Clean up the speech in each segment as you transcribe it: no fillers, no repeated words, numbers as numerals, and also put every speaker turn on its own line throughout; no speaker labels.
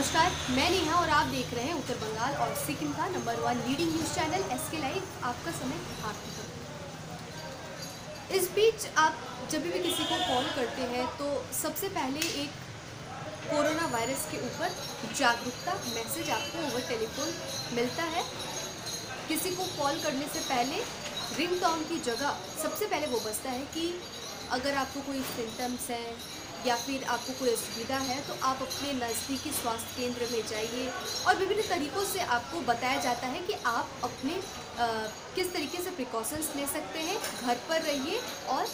नमस्कार, मैं नेहा और आप देख रहे हैं उत्तर बंगाल और सिक्किम का number 1 leading news channel SK live. आपका समय आपकी खबर। इस बीच आप जब भी किसी को कॉल करते हैं तो सबसे पहले एक कोरोना वायरस के ऊपर जागरूकता मैसेज आपको ओवर टेलीफोन मिलता है। किसी को कॉल करने से पहले रिंगटोन की जगह सबसे पहले वो बजता है कि अगर आपको कोई सिम्टम्स हैं या फिर आपको कोई असुविधा है तो आप अपने नज़दीकी स्वास्थ्य केंद्र में जाइए। और विभिन्न तरीक़ों से आपको बताया जाता है कि आप अपने किस तरीके से प्रिकॉशंस ले सकते हैं, घर पर रहिए और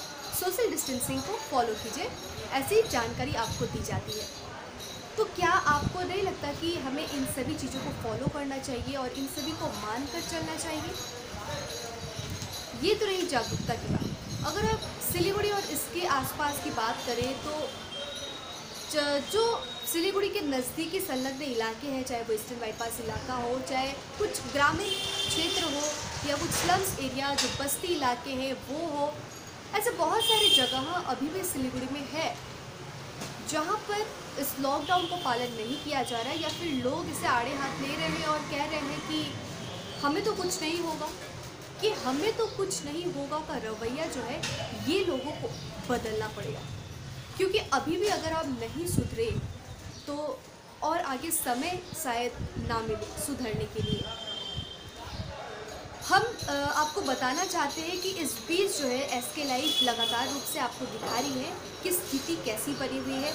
सोशल डिस्टेंसिंग को फॉलो कीजिए। ऐसी जानकारी आपको दी जाती है। तो क्या आपको नहीं लगता कि हमें इन सभी चीज़ों को फॉलो करना चाहिए और इन सभी को मान कर चलना चाहिए? ये तो रही जागरूकता की बात। अगर आप सिलीगुड़ी और इसके आसपास की बात करें तो जो सिलीगुड़ी के नज़दीकी संलग्न इलाके हैं, चाहे वो ईस्टर्न बाईपास इलाका हो, चाहे कुछ ग्रामीण क्षेत्र हो या कुछ स्लम्स एरिया जो बस्ती इलाके हैं वो हो, ऐसे बहुत सारी जगह अभी भी सिलीगुड़ी में है जहाँ पर इस लॉकडाउन को पालन नहीं किया जा रहा है या फिर लोग इसे आड़े हाथ ले रहे हैं और कह रहे हैं कि हमें तो कुछ नहीं होगा। कि हमें तो कुछ नहीं होगा का रवैया जो है ये लोगों को बदलना पड़ेगा, क्योंकि अभी भी अगर आप नहीं सुधरे तो और आगे समय शायद ना मिले सुधरने के लिए। हम आपको बताना चाहते हैं कि इस बीच जो है SK लाइव लगातार रूप से आपको दिखा रही है कि स्थिति कैसी बनी हुई है।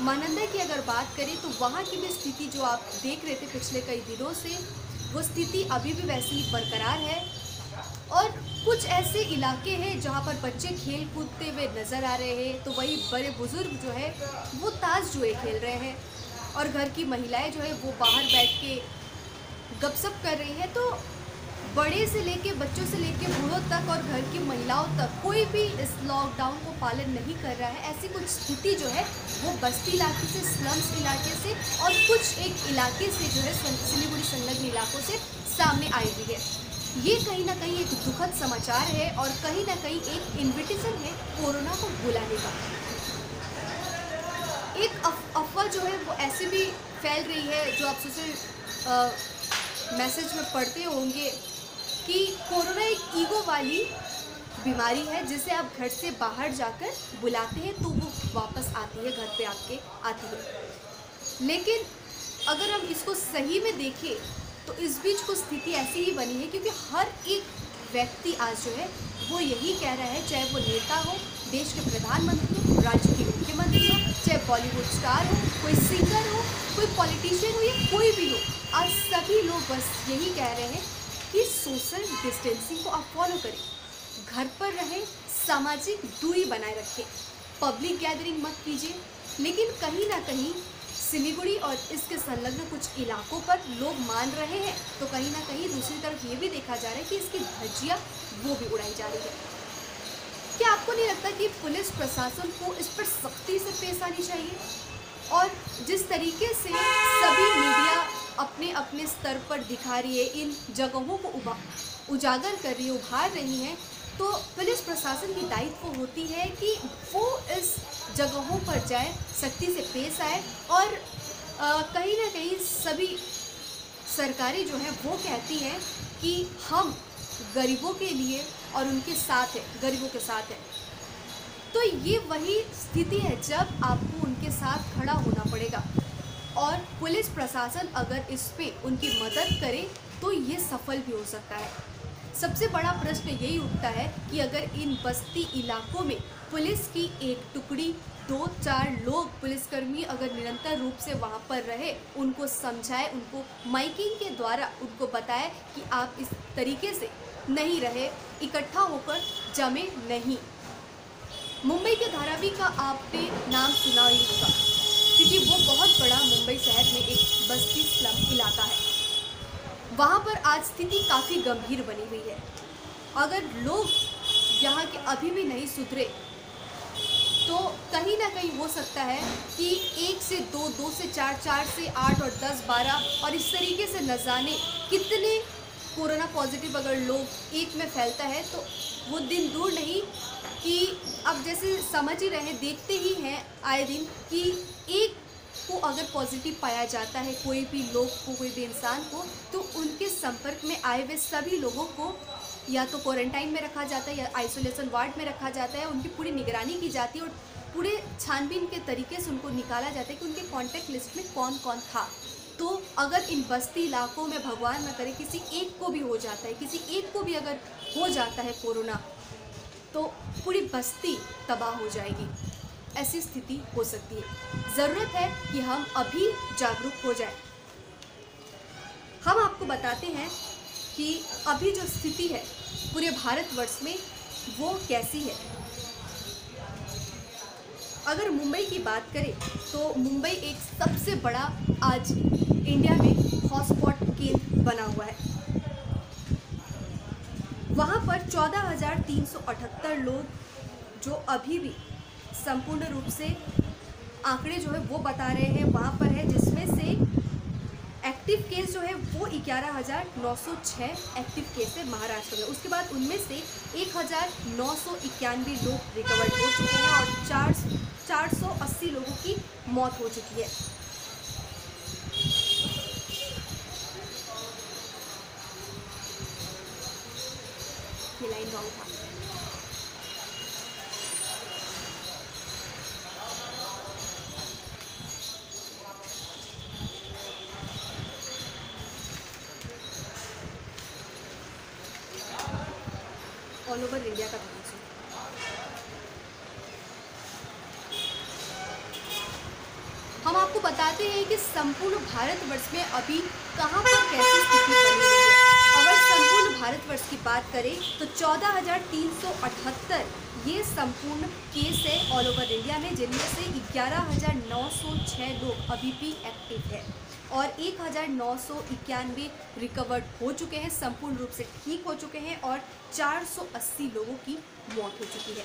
महानंदा की अगर बात करें तो वहाँ की भी स्थिति जो आप देख रहे थे पिछले कई दिनों से, वो स्थिति अभी भी वैसी ही बरकरार है। और कुछ ऐसे इलाके हैं जहाँ पर बच्चे खेल कूदते हुए नज़र आ रहे हैं, तो वही बड़े बुजुर्ग जो है वो ताश जुए खेल रहे हैं और घर की महिलाएं जो है वो बाहर बैठ के गपशप कर रही हैं। तो बड़े से लेके बच्चों से लेके बूढ़ों तक और घर की महिलाओं तक कोई भी इस लॉकडाउन को पालन नहीं कर रहा है। ऐसी कुछ स्थिति जो है वो बस्ती इलाके से, स्लम्स इलाके से और कुछ एक इलाके से जो है सिलीगुड़ी संलग्न इलाकों से सामने आई हुई है। ये कहीं ना कहीं एक दुखद समाचार है और कहीं ना कहीं एक इन्विटेशन है कोरोना को बुलाने का। एक अफवाह जो है वो ऐसे भी फैल रही है जो आप सोशल मैसेज में पढ़ते होंगे कि कोरोना एक ईगो वाली बीमारी है जिसे आप घर से बाहर जाकर बुलाते हैं तो वो वापस आती है, घर पे आपके आती है। लेकिन अगर हम इसको सही में देखें तो इस बीच को स्थिति ऐसी ही बनी है, क्योंकि हर एक व्यक्ति आज जो है वो यही कह रहा है, चाहे वो नेता हो, देश के प्रधानमंत्री हो, राज्य के मुख्यमंत्री हो, चाहे बॉलीवुड स्टार हो, कोई सिंगर हो, कोई पॉलिटिशियन हो या कोई भी हो, आज सभी लोग बस यही कह रहे हैं कि सोशल डिस्टेंसिंग को आप फॉलो करें, घर पर रहें, सामाजिक दूरी बनाए रखें, पब्लिक गैदरिंग मत कीजिए। लेकिन कहीं ना कहीं सिलीगुड़ी और इसके संलग्न कुछ इलाकों पर लोग मान रहे हैं, तो कहीं ना कहीं दूसरी तरफ ये भी देखा जा रहा है कि इसकी धज्जियाँ वो भी उड़ाई जा रही है। क्या आपको नहीं लगता कि पुलिस प्रशासन को इस पर सख्ती से पेश आनी चाहिए? और जिस तरीके से सभी मीडिया अपने अपने स्तर पर दिखा रही है, इन जगहों को उजागर कर रही है, उभार रही है, तो पुलिस प्रशासन की दायित्व होती है कि वो इस जगहों पर जाए, सख्ती से पेश आए। और कहीं ना कहीं सभी सरकारें जो है वो कहती हैं कि हम गरीबों के लिए और उनके साथ है, गरीबों के साथ है। तो ये वही स्थिति है जब आपको उनके साथ खड़ा होना पड़ेगा, और पुलिस प्रशासन अगर इस पे उनकी मदद करे तो ये सफल भी हो सकता है। सबसे बड़ा प्रश्न यही उठता है कि अगर इन बस्ती इलाकों में पुलिस की एक टुकड़ी, 2-4 लोग पुलिसकर्मी अगर निरंतर रूप से वहाँ पर रहे, उनको समझाए, उनको माइकिंग के द्वारा उनको बताए कि आप इस तरीके से नहीं रहे, इकट्ठा होकर जमे नहीं। मुंबई के धारावी का आपने नाम सुना ही होगा, क्योंकि वो बहुत बड़ा मुंबई शहर में एक बस्ती स्लम इलाका है। वहाँ पर आज स्थिति काफ़ी गंभीर बनी हुई है। अगर लोग यहाँ के अभी भी नहीं सुधरे तो कहीं ना कहीं हो सकता है कि 1 से 2, 2 से 4, 4 से 8 और 10, 12 और इस तरीके से न जाने कितने कोरोना पॉजिटिव अगर लोग एक में फैलता है तो वो दिन दूर नहीं कि अब जैसे समझ ही रहे, देखते ही हैं आए दिन कि एक को अगर अगर पॉजिटिव पाया जाता है कोई भी लोग को, कोई भी इंसान को, तो उनके संपर्क में आए हुए सभी लोगों को या तो क्वारंटाइन में रखा जाता है या आइसोलेशन वार्ड में रखा जाता है। उनकी पूरी निगरानी की जाती है और पूरे छानबीन के तरीके से उनको निकाला जाता है कि उनके कॉन्टैक्ट लिस्ट में कौन कौन था। तो अगर इन बस्ती इलाकों में भगवान न करे किसी एक को भी हो जाता है, किसी एक को भी अगर हो जाता है कोरोना, तो पूरी बस्ती तबाह हो जाएगी। ऐसी स्थिति हो सकती है। ज़रूरत है कि हम अभी जागरूक हो जाएं। हम आपको बताते हैं कि अभी जो स्थिति है पूरे भारतवर्ष में वो कैसी है। अगर मुंबई की बात करें तो मुंबई एक सबसे बड़ा आज इंडिया में हॉटस्पॉट केंद्र बना हुआ है। वहाँ पर 14,378 लोग जो अभी भी संपूर्ण रूप से आंकड़े जो है वो बता रहे हैं वहाँ पर है, जिसमें से एक्टिव केस जो है वो 11,906 एक्टिव केस है महाराष्ट्र में। उसके बाद उनमें से 1,991 लोग रिकवर्ड हो चुके हैं और 480 लोगों की मौत हो चुकी है। ये लाइन रॉन्ग था। ऑल ओवर इंडिया का था। हम आपको बताते हैं कि संपूर्ण भारतवर्ष में अभी कहाँ पर कैसी स्थिति बनी हुई है। अगर संपूर्ण भारतवर्ष की बात करें तो 14,378 ये संपूर्ण केस है ऑल ओवर इंडिया में, जिनमें से 11,906 लोग अभी भी एक्टिव है और 1,991 रिकवर्ड हो चुके हैं, संपूर्ण रूप से ठीक हो चुके हैं और 480 लोगों की मौत हो चुकी है।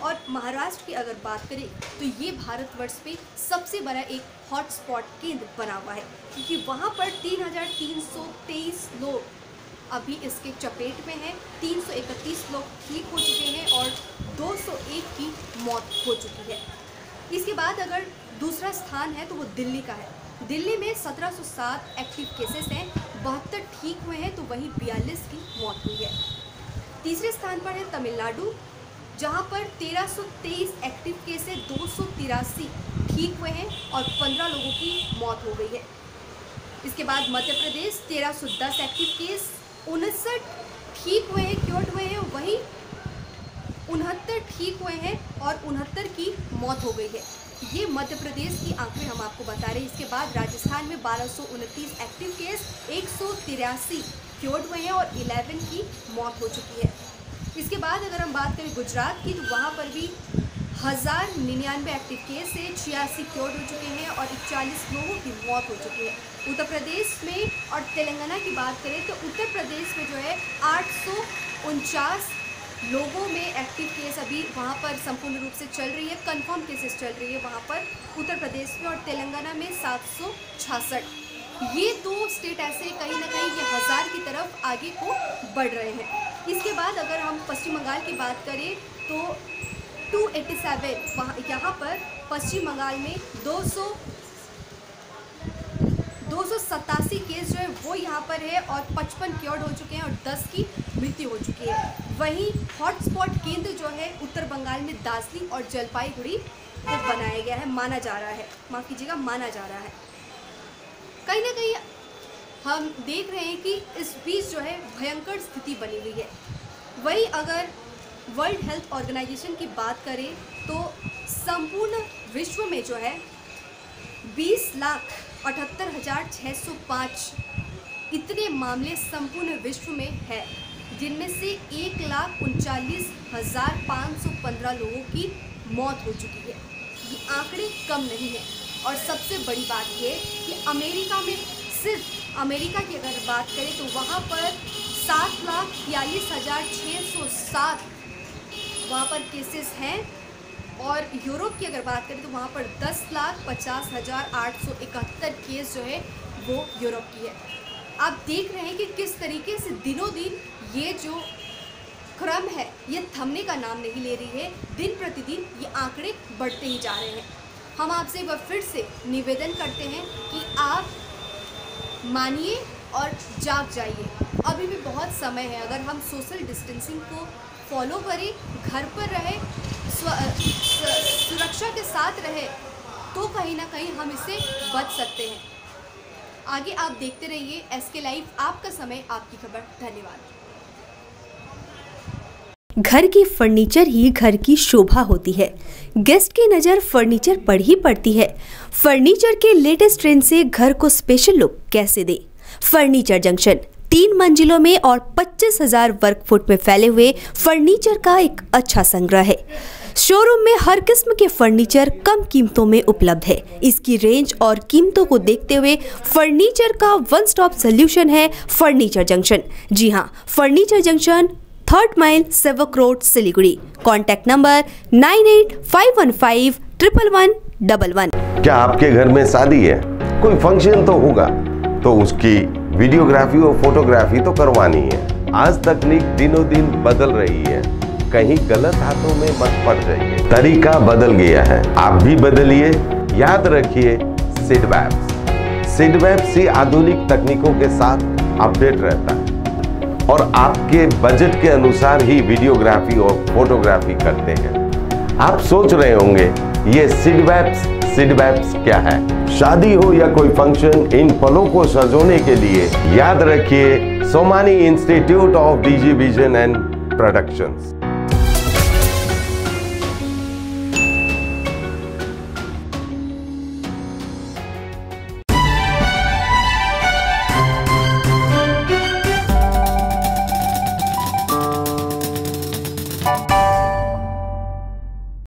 और महाराष्ट्र की अगर बात करें तो ये भारतवर्ष में सबसे बड़ा एक हॉटस्पॉट केंद्र बना हुआ है, क्योंकि वहाँ पर 3,323 लोग अभी इसके चपेट में हैं, 331 लोग ठीक हो चुके हैं और 201 की मौत हो चुकी है। इसके बाद अगर दूसरा स्थान है तो वो दिल्ली का है। दिल्ली में 1707 एक्टिव केसेस हैं, 72 ठीक हुए हैं, तो वहीं 42 की मौत हुई है। तीसरे स्थान पर है तमिलनाडु, जहां पर 1323 एक्टिव केस है, 283 ठीक हुए हैं और 15 लोगों की मौत हो गई है। इसके बाद मध्य प्रदेश 1310 एक्टिव केस, 59 ठीक हुए हैं, क्योर्ड हुए हैं, वहीं 69 ठीक हुए हैं और 69 की मौत हो गई है। ये मध्य प्रदेश की आंकड़े हम आपको बता रहे हैं। इसके बाद राजस्थान में 1229 एक्टिव केस, 183 क्योर्ड हुए हैं और 11 की मौत हो चुकी है। इसके बाद अगर हम बात करें गुजरात की तो वहाँ पर भी 1099 एक्टिव केस है, 86 क्योर्ड हो चुके हैं और 41 लोगों की मौत हो चुकी है। उत्तर प्रदेश में और तेलंगाना की बात करें तो उत्तर प्रदेश में जो है 849 लोगों में एक्टिव केस अभी वहाँ पर संपूर्ण रूप से चल रही है, कंफर्म केसेस चल रही है वहाँ पर उत्तर प्रदेश में, और तेलंगाना में 766। ये दो स्टेट ऐसे कहीं ना कहीं ये 1000 की तरफ आगे को बढ़ रहे हैं। इसके बाद अगर हम पश्चिम बंगाल की बात करें तो 287 वहाँ यहाँ पर पश्चिम बंगाल में 287 केस जो है वो यहाँ पर है और 55 क्योर्ड हो चुके हैं और 10 की मृत्यु हो चुकी है। वहीं हॉटस्पॉट केंद्र जो है उत्तर बंगाल में दार्जिलिंग और जलपाईगुड़ी को बनाया गया है, माना जा रहा है, माफ़ कीजिएगा, माना जा रहा है। कहीं ना कहीं हम देख रहे हैं कि इस बीच जो है भयंकर स्थिति बनी हुई है। वहीं अगर वर्ल्ड हेल्थ ऑर्गेनाइजेशन की बात करें तो संपूर्ण विश्व में जो है 20,78,605 इतने मामले संपूर्ण विश्व में है, जिनमें से 1,39,515 लोगों की मौत हो चुकी है। ये आंकड़े कम नहीं है। और सबसे बड़ी बात ये कि अमेरिका में, सिर्फ अमेरिका की अगर बात करें तो वहाँ पर 7,42,607 वहाँ पर केसेस हैं, और यूरोप की अगर बात करें तो वहाँ पर 10,50,871 केस जो है वो यूरोप की है। आप देख रहे हैं कि किस तरीके से दिनों दिन ये जो क्रम है ये थमने का नाम नहीं ले रही है। दिन प्रतिदिन ये आंकड़े बढ़ते ही जा रहे हैं। हम आपसे एक बार फिर से निवेदन करते हैं कि आप मानिए और जाग जाइए। अभी भी बहुत समय है, अगर हम सोशल डिस्टेंसिंग को फॉलो करें, घर पर रहें, सुरक्षा के साथ रहें, तो कहीं ना कहीं हम इससे बच सकते हैं। आगे आप देखते रहिए SK लाइव, आपका समय आपकी खबर। धन्यवाद।
घर की फर्नीचर ही घर की शोभा होती है। गेस्ट की नज़र फर्नीचर पर ही पड़ती है। फर्नीचर के लेटेस्ट ट्रेंड से घर को स्पेशल लुक कैसे दे। फर्नीचर जंक्शन 3 मंजिलों में और 25,000 वर्ग फुट में फैले हुए फर्नीचर का एक अच्छा संग्रह है। शोरूम में हर किस्म के फर्नीचर कम कीमतों में उपलब्ध है। इसकी रेंज और कीमतों को देखते हुए फर्नीचर का वन स्टॉप सोल्यूशन है फर्नीचर जंक्शन। जी हाँ, furniture junction 3rd mile, Sevoke road, Siliguri. Contact number 9851511111।
क्या आपके घर में शादी है, कोई फंक्शन तो होगा, तो उसकी वीडियोग्राफी और फोटोग्राफी तो करवानी है। आज तकनीक दिनों दिन बदल रही है, कहीं गलत हाथों में मत पड़ जाइए। तरीका बदल गया है, आप भी बदलिए। याद रखिए सिडवैप्स ही आधुनिक तकनीकों के साथ अपडेट रहता है और आपके बजट के अनुसार ही वीडियोग्राफी और फोटोग्राफी करते हैं। आप सोच रहे होंगे ये सिडवैप्स क्या है? शादी हो या कोई फंक्शन, इन पलों को सजोने के लिए याद रखिए Somani institute of digi vision and productions.